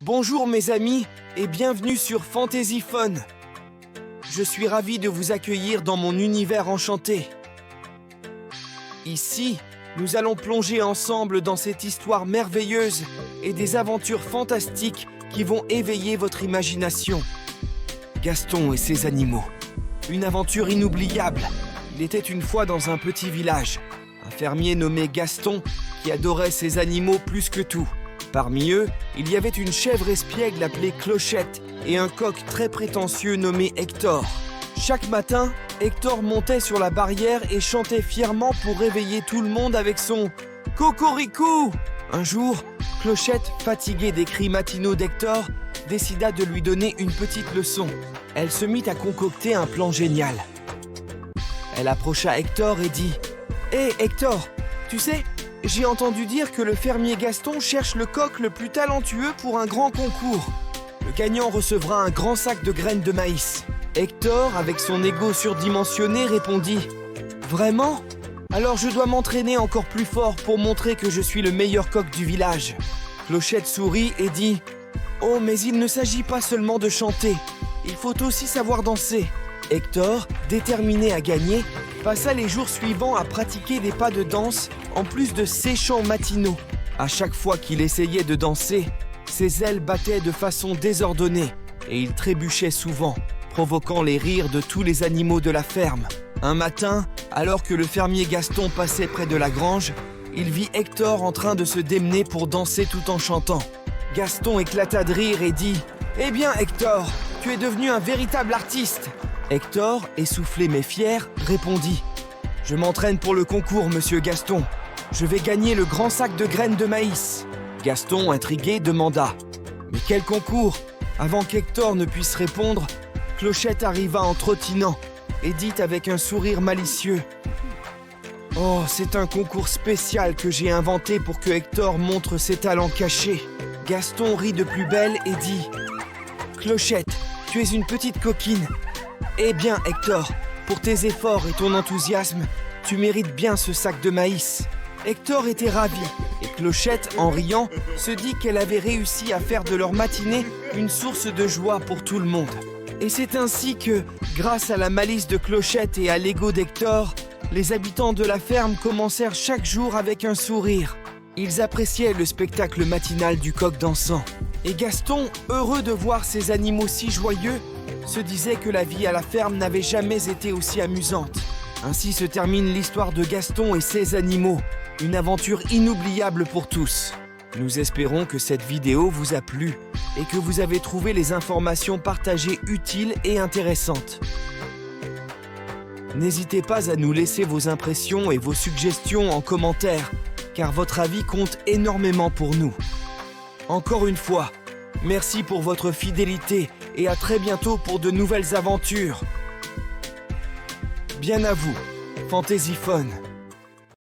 Bonjour mes amis et bienvenue sur Fantasyphone. Je suis ravi de vous accueillir dans mon univers enchanté. Ici, nous allons plonger ensemble dans cette histoire merveilleuse et des aventures fantastiques qui vont éveiller votre imagination. Gaston et ses animaux. Une aventure inoubliable. Il était une fois dans un petit village, un fermier nommé Gaston qui adorait ses animaux plus que tout. Parmi eux, il y avait une chèvre espiègle appelée Clochette et un coq très prétentieux nommé Hector. Chaque matin, Hector montait sur la barrière et chantait fièrement pour réveiller tout le monde avec son « Cocorico ». Un jour, Clochette, fatiguée des cris matinaux d'Hector, décida de lui donner une petite leçon. Elle se mit à concocter un plan génial. Elle approcha Hector et dit « Hé Hector, tu sais, j'ai entendu dire que le fermier Gaston cherche le coq le plus talentueux pour un grand concours. Le gagnant recevra un grand sac de graines de maïs. » Hector, avec son ego surdimensionné, répondit « Vraiment ? Alors je dois m'entraîner encore plus fort pour montrer que je suis le meilleur coq du village. » Clochette sourit et dit « Oh, mais il ne s'agit pas seulement de chanter. Il faut aussi savoir danser. » Hector, déterminé à gagner, passa les jours suivants à pratiquer des pas de danse en plus de ses chants matinaux. À chaque fois qu'il essayait de danser, ses ailes battaient de façon désordonnée et il trébuchait souvent, provoquant les rires de tous les animaux de la ferme. Un matin, alors que le fermier Gaston passait près de la grange, il vit Hector en train de se démener pour danser tout en chantant. Gaston éclata de rire et dit « Eh bien Hector, tu es devenu un véritable artiste !» Hector, essoufflé mais fier, répondit « Je m'entraîne pour le concours, monsieur Gaston. Je vais gagner le grand sac de graines de maïs. » Gaston, intrigué, demanda « Mais quel concours ?» Avant qu'Hector ne puisse répondre, Clochette arriva en trottinant et dit avec un sourire malicieux « Oh, c'est un concours spécial que j'ai inventé pour que Hector montre ses talents cachés. » Gaston rit de plus belle et dit « Clochette, tu es une petite coquine. Eh bien, Hector, pour tes efforts et ton enthousiasme, tu mérites bien ce sac de maïs. » Hector était ravi, et Clochette, en riant, se dit qu'elle avait réussi à faire de leur matinée une source de joie pour tout le monde. Et c'est ainsi que, grâce à la malice de Clochette et à l'ego d'Hector, les habitants de la ferme commencèrent chaque jour avec un sourire. Ils appréciaient le spectacle matinal du coq dansant. Et Gaston, heureux de voir ces animaux si joyeux, se disait que la vie à la ferme n'avait jamais été aussi amusante. Ainsi se termine l'histoire de Gaston et ses animaux, une aventure inoubliable pour tous. Nous espérons que cette vidéo vous a plu et que vous avez trouvé les informations partagées utiles et intéressantes. N'hésitez pas à nous laisser vos impressions et vos suggestions en commentaire, car votre avis compte énormément pour nous. Encore une fois, merci pour votre fidélité et à très bientôt pour de nouvelles aventures. Bien à vous, Fantasyphone.